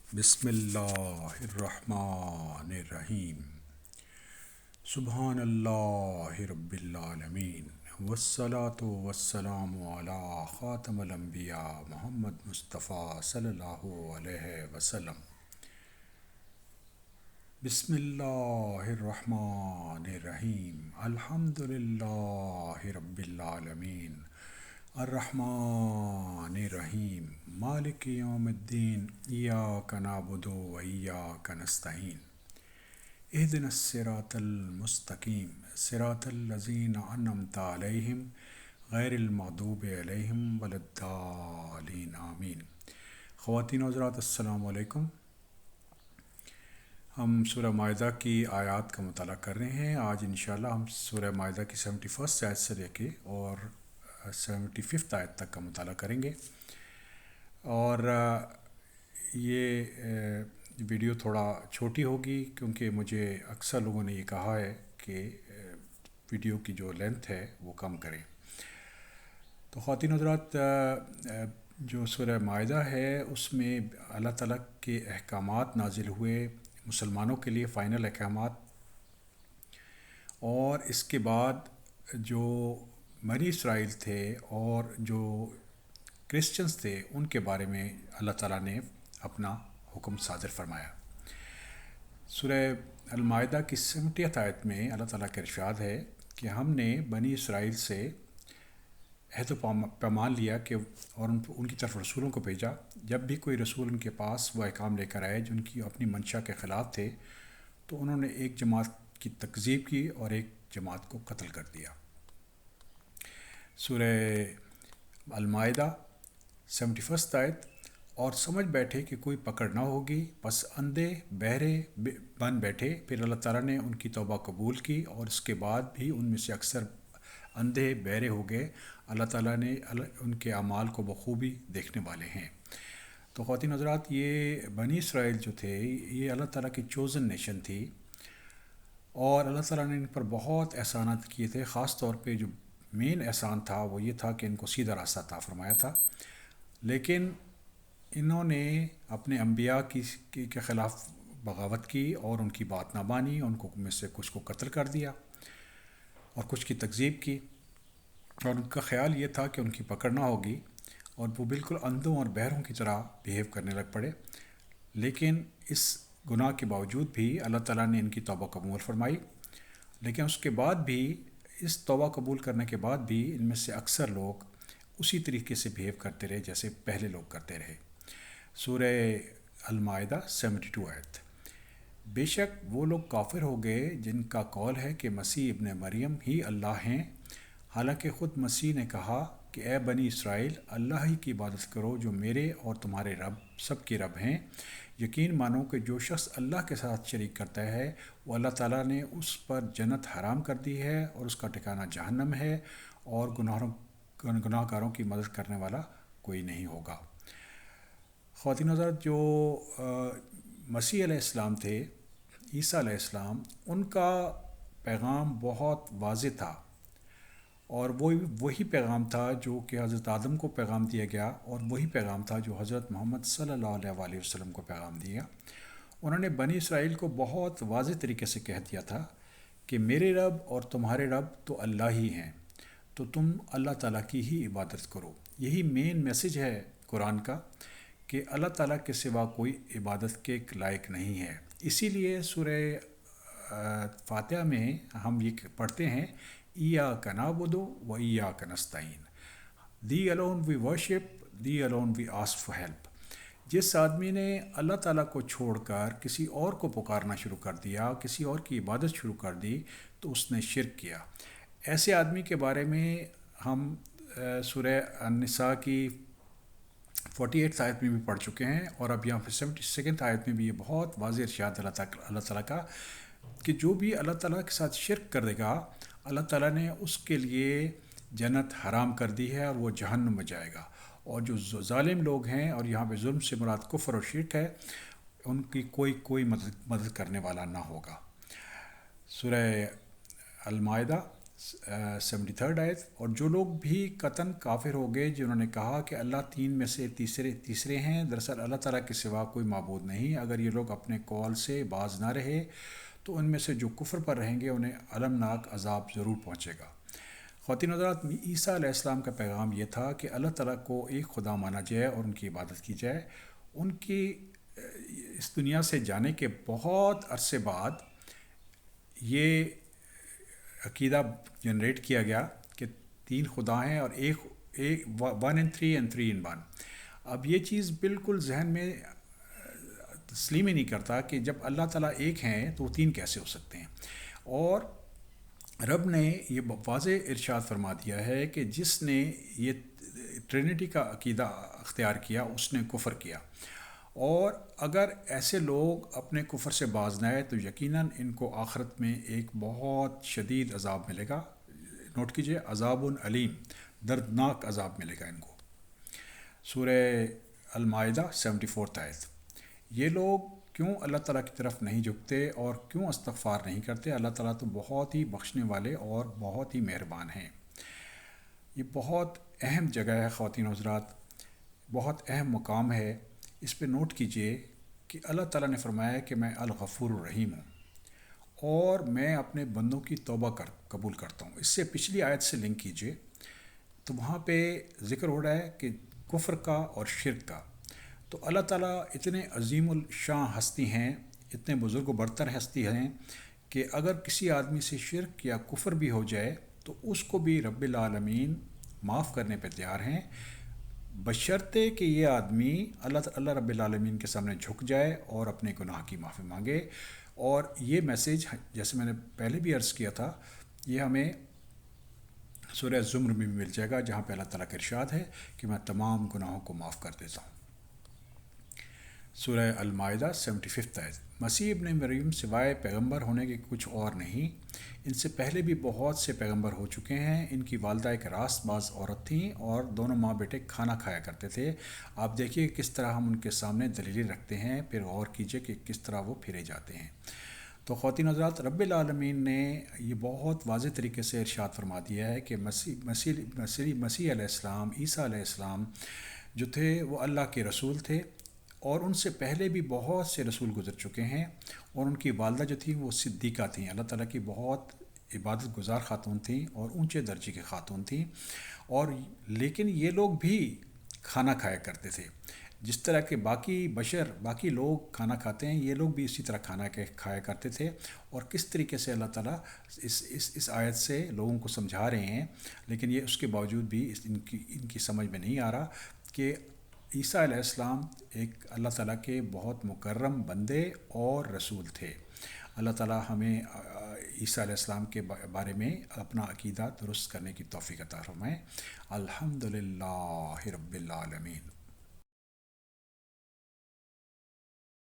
بسم اللہ الرحمن الرحیم۔ سبحان اللہ رب العالمین، والصلاة والسلام علی خاتم الانبیاء محمد مصطفیٰ صلی اللہ علیہ وسلم۔ بسم اللہ الرحمن الرحیم، الحمد للہ رب العالمین، الرحمن الرحیم، مالک یوم الدین، ایاک نعبد و ایاک نستعین، اہدنا الصراط المستقیم، صراط الذین انعمت علیہم غیر المغضوب علیہم ولا الضالین، آمین۔ خواتین و حضرات، السلام علیکم۔ ہم سورہ مائدہ کی آیات کا مطالعہ کر رہے ہیں۔ آج انشاءاللہ ہم سورہ مائدہ کی 71 آیت سے لے کے اور 75 آیت تک کا مطالعہ کریں گے، اور یہ ویڈیو تھوڑا چھوٹی ہوگی کیونکہ مجھے اکثر لوگوں نے یہ کہا ہے کہ ویڈیو کی جو لینتھ ہے وہ کم کریں۔ تو خواتین حضرات، جو سورہ مائدہ ہے اس میں اللہ تعالیٰ کے احکامات نازل ہوئے مسلمانوں کے لیے، فائنل احکامات، اور اس کے بعد جو بنی اسرائیل تھے اور جو کرسچنز تھے ان کے بارے میں اللہ تعالیٰ نے اپنا حکم صادر فرمایا۔ سورہ المائدہ کی 70 آیت میں اللہ تعالیٰ کا ارشاد ہے کہ ہم نے بنی اسرائیل سے عہد و پیمان لیا کہ اور ان کی طرف رسولوں کو بھیجا۔ جب بھی کوئی رسول ان کے پاس وہ احکام لے کر آئے جو ان کی اپنی منشا کے خلاف تھے، تو انہوں نے ایک جماعت کی تکذیب کی اور ایک جماعت کو قتل کر دیا۔ سورہ المائدہ 71 آیت، اور سمجھ بیٹھے کہ کوئی پکڑ نہ ہوگی، بس اندھے بہرے بن بیٹھے۔ پھر اللہ تعالیٰ نے ان کی توبہ قبول کی اور اس کے بعد بھی ان میں سے اکثر اندھے بہرے ہو گئے۔ اللہ تعالیٰ نے ان کے اعمال کو بخوبی دیکھنے والے ہیں۔ تو خواتین حضرات، یہ بنی اسرائیل جو تھے یہ اللہ تعالیٰ کی چوزن نیشن تھی، اور اللہ تعالیٰ نے ان پر بہت احسانات کیے تھے۔ خاص طور پہ جو مین احسان تھا وہ یہ تھا کہ ان کو سیدھا راستہ عطا فرمایا تھا، لیکن انہوں نے اپنے انبیاء کے خلاف بغاوت کی اور ان کی بات نہ مانی، ان کو میں سے کچھ کو قتل کر دیا اور کچھ کی تکذیب کی، اور ان کا خیال یہ تھا کہ ان کی پکڑ نہ ہوگی، اور وہ بالکل اندھوں اور بہروں کی طرح بیہیو کرنے لگ پڑے۔ لیکن اس گناہ کے باوجود بھی اللہ تعالیٰ نے ان کی توبہ قبول فرمائی، لیکن اس کے بعد بھی، اس توبہ قبول کرنے کے بعد بھی ان میں سے اکثر لوگ اسی طریقے سے بیہیو کرتے رہے جیسے پہلے لوگ کرتے رہے۔ سورہ المائدہ 72 آیت، بے شک وہ لوگ کافر ہو گئے جن کا قول ہے کہ مسیح ابن مریم ہی اللہ ہیں، حالانکہ خود مسیح نے کہا کہ اے بنی اسرائیل، اللہ ہی کی عبادت کرو جو میرے اور تمہارے رب سب کے رب ہیں۔ یقین مانو کہ جو شخص اللہ کے ساتھ شریک کرتا ہے وہ اللہ تعالیٰ نے اس پر جنت حرام کر دی ہے اور اس کا ٹھکانہ جہنم ہے، اور گناہ گاروں کی مدد کرنے والا کوئی نہیں ہوگا۔ خواتین حضرات، جو مسیح علیہ السلام تھے، عیسیٰ علیہ السلام، ان کا پیغام بہت واضح تھا، اور وہی پیغام تھا جو کہ حضرت آدم کو پیغام دیا گیا، اور وہی پیغام تھا جو حضرت محمد صلی اللہ علیہ وسلم کو پیغام دیا۔ انہوں نے بنی اسرائیل کو بہت واضح طریقے سے کہہ دیا تھا کہ میرے رب اور تمہارے رب تو اللہ ہی ہیں، تو تم اللہ تعالیٰ کی ہی عبادت کرو۔ یہی مین میسج ہے قرآن کا کہ اللہ تعالیٰ کے سوا کوئی عبادت کے لائق نہیں ہے۔ اسی لیے سورہ فاتحہ میں ہم یہ پڑھتے ہیں، ایاک نعبد و ایاک نستعین، دی alone we worship, the alone we ask for help۔ جس آدمی نے اللہ تعالیٰ کو چھوڑ کر کسی اور کو پکارنا شروع کر دیا، کسی اور کی عبادت شروع کر دی، تو اس نے شرک کیا۔ ایسے آدمی کے بارے میں ہم سورہ النساء کی 48 آیت میں بھی پڑھ چکے ہیں، اور اب یہاں پہ 72 آیت میں بھی یہ بہت واضح ارشاد اللہ تعالیٰ کا کہ جو بھی اللہ تعالیٰ کے ساتھ شرک کرے گا، اللہ تعالیٰ نے اس کے لیے جنت حرام کر دی ہے اور وہ جہنم میں جائے گا۔ اور جو ظالم لوگ ہیں، اور یہاں پہ ظلم سے مراد کفر اور شرک ہے، ان کی کوئی مدد کرنے والا نہ ہوگا۔ سورہ المائدہ 73 آیت، اور جو لوگ بھی قطعاً کافر ہو گئے جنہوں نے کہا کہ اللہ تین میں سے تیسرے ہیں، دراصل اللہ تعالیٰ کے سوا کوئی معبود نہیں، اگر یہ لوگ اپنے قول سے باز نہ رہے تو ان میں سے جو کفر پر رہیں گے انہیں المناک عذاب ضرور پہنچے گا۔ خواتین حضرات، عیسیٰ علیہ السلام کا پیغام یہ تھا کہ اللہ تعالیٰ کو ایک خدا مانا جائے اور ان کی عبادت کی جائے۔ ان کی اس دنیا سے جانے کے بہت عرصے بعد یہ عقیدہ جنریٹ کیا گیا کہ تین خدا ہیں اور ایک 1 in 3 and 3 in 1۔ اب یہ چیز بالکل ذہن میں تسلیم ہی نہیں کرتا کہ جب اللہ تعالیٰ ایک ہیں تو وہ تین کیسے ہو سکتے ہیں۔ اور رب نے یہ واضح ارشاد فرما دیا ہے کہ جس نے یہ ٹرینٹی کا عقیدہ اختیار کیا اس نے کفر کیا، اور اگر ایسے لوگ اپنے کفر سے باز نہ آئے تو یقیناً ان کو آخرت میں ایک بہت شدید عذاب ملے گا۔ نوٹ کیجئے، عذاب علیم، دردناک عذاب ملے گا ان کو۔ سورہ المائدہ 74 آیت۔ یہ لوگ کیوں اللہ تعالیٰ کی طرف نہیں جھکتے اور کیوں استغفار نہیں کرتے؟ اللہ تعالیٰ تو بہت ہی بخشنے والے اور بہت ہی مہربان ہیں۔ یہ بہت اہم جگہ ہے خواتین و حضرات، بہت اہم مقام ہے۔ اس پہ نوٹ کیجئے کہ اللہ تعالیٰ نے فرمایا کہ میں الغفور الرحیم ہوں اور میں اپنے بندوں کی توبہ قبول کرتا ہوں۔ اس سے پچھلی آیت سے لنک کیجئے تو وہاں پہ ذکر ہو رہا ہے کہ کفر کا اور شرک کا۔ تو اللہ تعالیٰ اتنے عظیم الشان ہستی ہیں، اتنے بزرگ و برتر ہستی ہیں کہ اگر کسی آدمی سے شرک یا کفر بھی ہو جائے تو اس کو بھی رب العالمین معاف کرنے پہ تیار ہیں، بشرطے کہ یہ آدمی اللہ رب العالمین کے سامنے جھک جائے اور اپنے گناہ کی معافی مانگے۔ اور یہ میسیج جیسے میں نے پہلے بھی عرض کیا تھا، یہ ہمیں سورہ زمر میں بھی مل جائے گا، جہاں پہ اللہ تعالیٰ کا ارشاد ہے کہ میں تمام گناہوں کو معاف کر دیتا ہوں۔ سورہ المائدہ 75 آیت۔ مسیح ابن مریم سوائے پیغمبر ہونے کے کچھ اور نہیں، ان سے پہلے بھی بہت سے پیغمبر ہو چکے ہیں۔ ان کی والدہ ایک راست باز عورت تھیں اور دونوں ماں بیٹے کھانا کھایا کرتے تھے۔ آپ دیکھیے کس طرح ہم ان کے سامنے دلیلیں رکھتے ہیں، پھر غور کیجئے کہ کس طرح وہ پھرے جاتے ہیں۔ تو خواتین حضرات، رب العالمین نے یہ بہت واضح طریقے سے ارشاد فرما دیا ہے کہ مسیح علیہ السلام، عیسیٰ علیہ السلام جو تھے وہ اللہ کے رسول تھے، اور ان سے پہلے بھی بہت سے رسول گزر چکے ہیں، اور ان کی والدہ جو تھیں وہ صدیقہ تھیں، اللہ تعالیٰ کی بہت عبادت گزار خاتون تھیں اور اونچے درجے کی خاتون تھیں۔ اور لیکن یہ لوگ بھی کھانا کھایا کرتے تھے، جس طرح کے باقی لوگ کھانا کھاتے ہیں، یہ لوگ بھی اسی طرح کھانا کھایا کرتے تھے۔ اور کس طریقے سے اللہ تعالیٰ اس آیت سے لوگوں کو سمجھا رہے ہیں، لیکن یہ اس کے باوجود بھی ان کی سمجھ میں نہیں آ رہا کہ عیسیٰ علیہ السلام ایک اللہ تعالیٰ کے بہت مکرم بندے اور رسول تھے۔ اللہ تعالیٰ ہمیں عیسیٰ علیہ السلام کے بارے میں اپنا عقیدہ درست کرنے کی توفیق عطا فرمائے۔ الحمدللہ رب العالمین۔